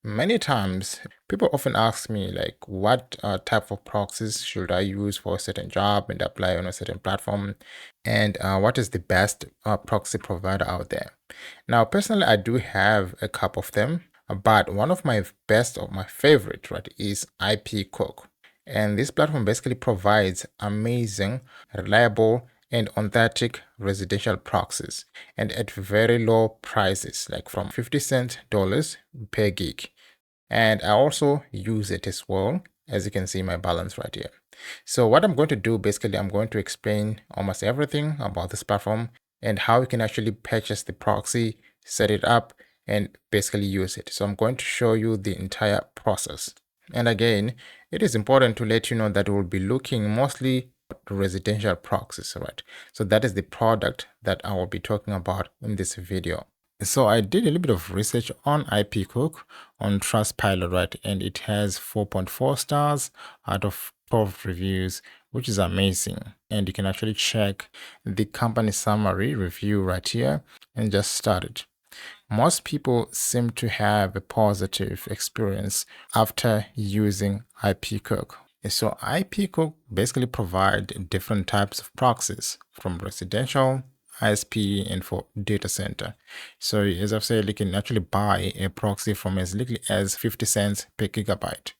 Many times, people often ask me, like, what type of proxies should I use for a certain job and apply on a certain platform, and what is the best proxy provider out there? Now, personally, I do have a couple of them, but one of my best or my favorite, right, is IPcook. And this platform basically provides amazing, reliable, and authentic residential proxies and at very low prices, like from 50 cents dollars per gig. And I also use it as well, as you can see my balance right here. So what I'm going to do, basically, I'm going to explain almost everything about this platform and how you can actually purchase the proxy, set it up, and basically use it. So I'm going to show you the entire process. And again, it is important to let you know that we'll be looking mostly at residential proxies, right? So that is the product that I will be talking about in this video. So I did a little bit of research on IPcook on Trustpilot, right? And it has 4.4 stars out of 12 reviews, which is amazing. And you can actually check the company summary review right here and just start it. Most people seem to have a positive experience after using IPcook. So IPcook basically provide different types of proxies from residential, ISP, and for data center. So as I've said, you can actually buy a proxy from as little as 50 cents per gigabyte.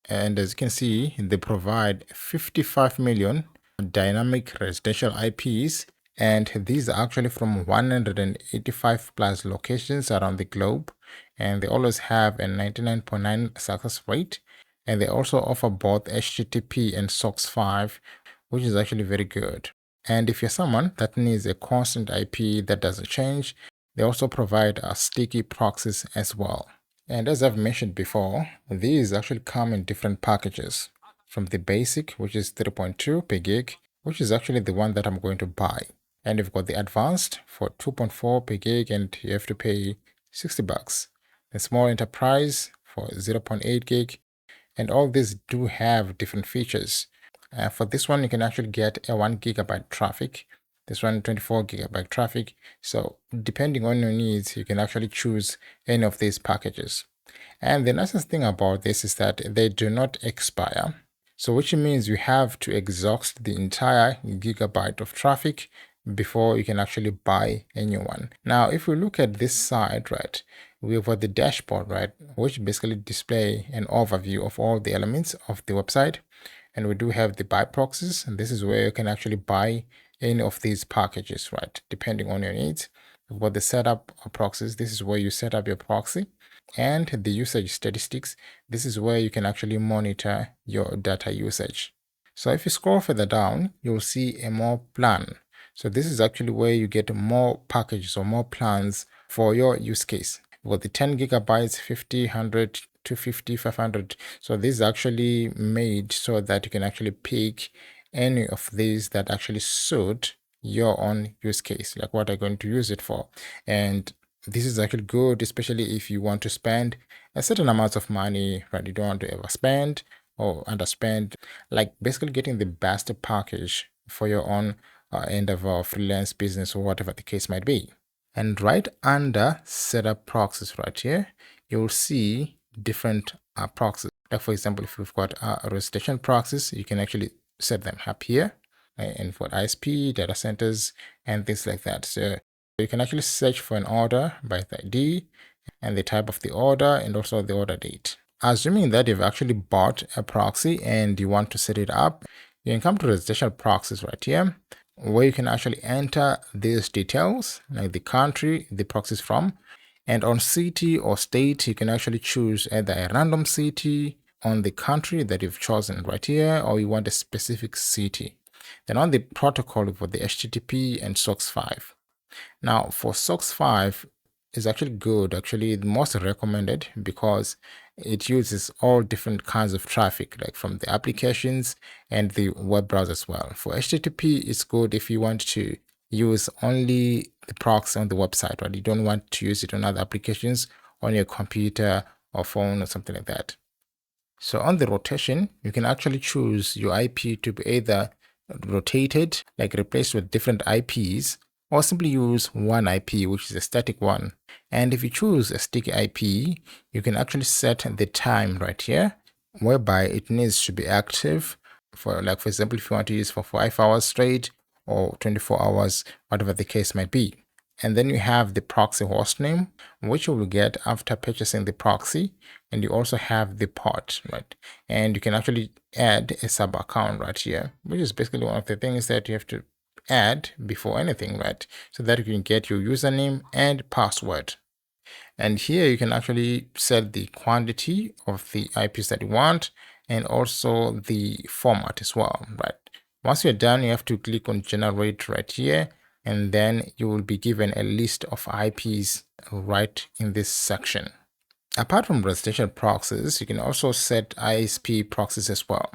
And as you can see, they provide 55 million dynamic residential IPs, and these are actually from 185 plus locations around the globe, and they always have a 99.9 success rate, and they also offer both HTTP and SOCKS 5, which is actually very good. And if you're someone that needs a constant IP that doesn't change, they also provide sticky proxies as well. And as I've mentioned before, these actually come in different packages, from the basic, which is 3.2 per gig, which is actually the one that I'm going to buy. And you've got the advanced for 2.4 per gig, and you have to pay 60 bucks. The small enterprise for 0.8 gig, and all these do have different features. For this one, you can actually get a 1 gigabyte traffic. This one, 24 gigabyte traffic. So depending on your needs, you can actually choose any of these packages. And the nicest thing about this is that they do not expire. So which means you have to exhaust the entire gigabyte of traffic before you can actually buy a new one. Now, if we look at this side, right, we've got the dashboard, right, which basically display an overview of all the elements of the website. And we do have the buy proxies, and this is where you can actually buy any of these packages, right, depending on your needs. We've got the setup proxies. This is where you set up your proxy, and the usage statistics. This is where you can actually monitor your data usage. So if you scroll further down, you'll see a more plan. So this is actually where you get more packages or more plans for your use case. With the 10 gigabytes, 50, 100, 250, 500. So this is actually made so that you can actually pick any of these that actually suit your own use case, like what are you going to use it for. And this is actually good, especially if you want to spend a certain amount of money, right? You don't want to ever spend or underspend, like basically getting the best package for your own end of a freelance business or whatever the case might be. And right under setup proxies right here, you'll see different proxies. Like for example, if you've got residential proxies, you can actually set them up here. And for ISP, data centers, and things like that. So you can actually search for an order by the ID and the type of the order and also the order date. Assuming that you've actually bought a proxy and you want to set it up, you can come to residential proxies right here, where you can actually enter these details, like the country the proxy is from. And on city or state, you can actually choose either a random city on the country that you've chosen right here, or you want a specific city. Then on the protocol for the HTTP and SOCKS 5. Now for SOCKS 5 is actually good, actually the most recommended, because it uses all different kinds of traffic, like from the applications and the web browser as well. For HTTP, it's good if you want to use only the proxy on the website, right? You don't want to use it on other applications on your computer or phone or something like that. So on the rotation, you can actually choose your IP to be either rotated, like replaced with different IPs, or simply use one IP, which is a static one. And if you choose a sticky IP, you can actually set the time right here, whereby it needs to be active for, like, for example, if you want to use for 5 hours straight or 24 hours, whatever the case might be. And then you have the proxy host name, which you will get after purchasing the proxy. And you also have the port, right? And you can actually add a sub account right here, which is basically one of the things that you have to add before anything, right? So that you can get your username and password. And here you can actually set the quantity of the IPs that you want and also the format as well, right? Once you're done, you have to click on generate right here, and then you will be given a list of IPs right in this section. Apart from residential proxies, you can also set ISP proxies as well.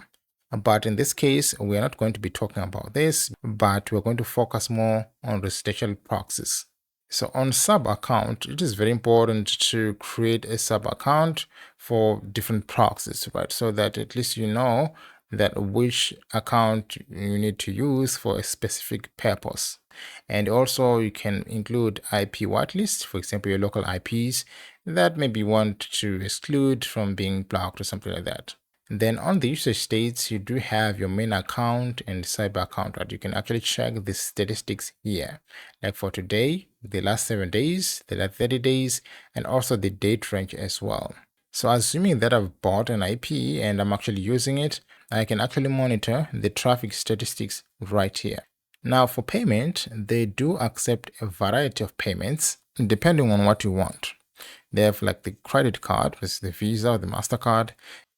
But in this case, we are not going to be talking about this, but we're going to focus more on residential proxies. So on sub account, it is very important to create a sub account for different proxies, right? So that at least you know that which account you need to use for a specific purpose. And also you can include IP whitelist, for example, your local IPs that maybe you want to exclude from being blocked or something like that. Then on the usage states, you do have your main account and cyber account, right? You can actually check the statistics here, like for today, the last 7 days, the last 30 days, and also the date range as well. So assuming that I've bought an IP and I'm actually using it, I can actually monitor the traffic statistics right here. Now for payment, they do accept a variety of payments depending on what you want. They have like the credit card, which is the Visa or the MasterCard.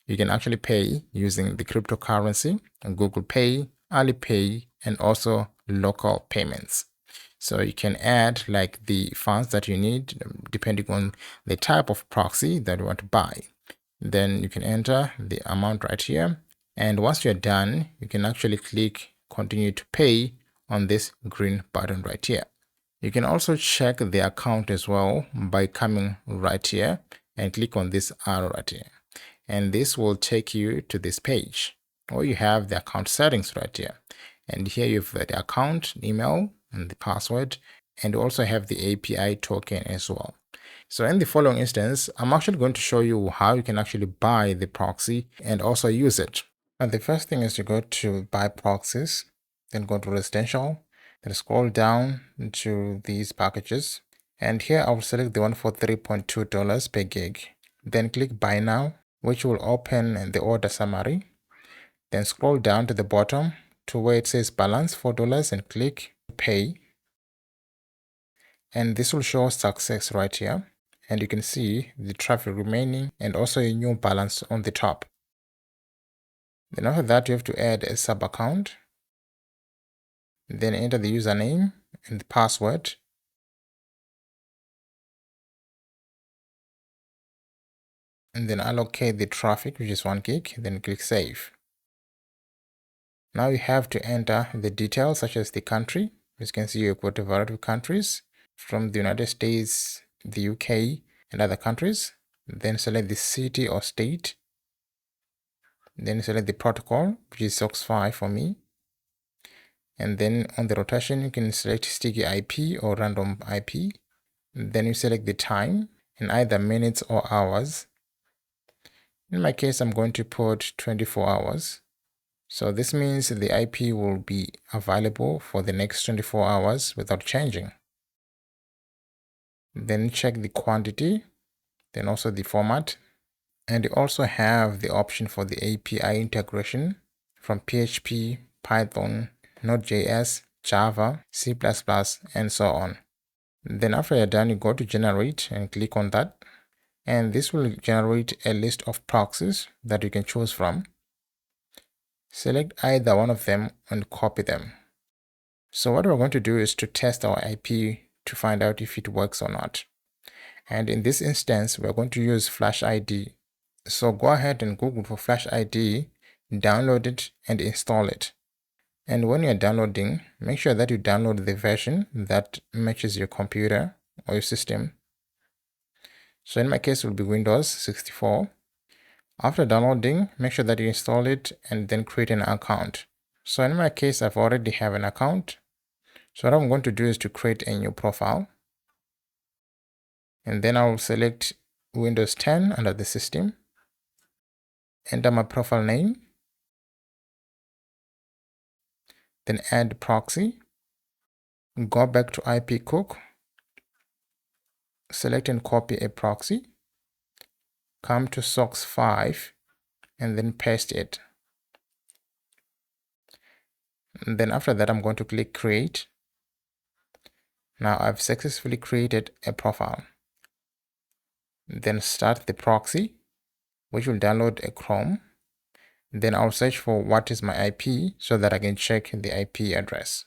You can actually pay using the cryptocurrency, Google Pay, Alipay, and also local payments. So you can add like the funds that you need depending on the type of proxy that you want to buy. Then you can enter the amount right here. And once you're done, you can actually click continue to pay on this green button right here. You can also check the account as well by coming right here and click on this arrow right here. And this will take you to this page where you have the account settings right here. And here you have the account, email, and the password, and also have the API token as well. So in the following instance, I'm actually going to show you how you can actually buy the proxy and also use it. And the first thing is to go to buy proxies, then go to residential, then scroll down to these packages. And here I will select the one for $3.2 per gig. Then click buy now, which will open the order summary. Then scroll down to the bottom to where it says balance $4 and click pay. And this will show success right here. And you can see the traffic remaining and also a new balance on the top. Then after that, you have to add a sub account. Then enter the username and the password. And then allocate the traffic, which is 1 gig, then click save. Now you have to enter the details such as the country. As you can see, you've got a variety of countries from the United States, the UK, and other countries. Then select the city or state. Then select the protocol, which is SOX5 for me. And then on the rotation, you can select sticky IP or random IP. Then you select the time in either minutes or hours. In my case, I'm going to put 24 hours. So this means the IP will be available for the next 24 hours without changing. Then check the quantity, then also the format. And you also have the option for the API integration from PHP, Python, Node.js, Java, C++, and so on. Then after you're done, you go to generate and click on that. And this will generate a list of proxies that you can choose from. Select either one of them and copy them. So what we're going to do is to test our IP to find out if it works or not. And in this instance, we're going to use Flash ID. So go ahead and Google for Flash ID, download it and install it. And when you're downloading, make sure that you download the version that matches your computer or your system. So in my case, it will be Windows 64. After downloading, make sure that you install it and then create an account. So in my case, I've already have an account. So what I'm going to do is to create a new profile, and then I'll select Windows 10 under the system, enter my profile name, then add proxy, go back to IPcook, select and copy a proxy, come to SOCKS 5, and then paste it. And then after that, I'm going to click create. Now I've successfully created a profile. Then start the proxy, which will download a Chrome. Then I'll search for what is my IP so that I can check the IP address.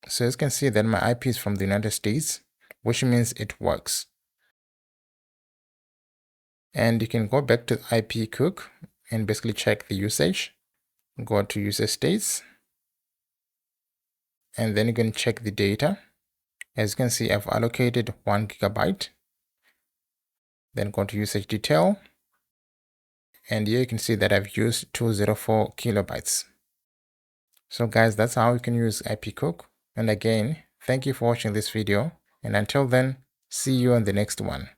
So as you can see that my IP is from the United States, which means it works. And you can go back to IPcook and basically check the usage. Go to user states, and then you can check the data. As you can see, I've allocated 1 GB. Then go to usage detail, and here you can see that I've used 204 kilobytes. So guys, that's how you can use IPcook. And again, thank you for watching this video, and until then, see you on the next one.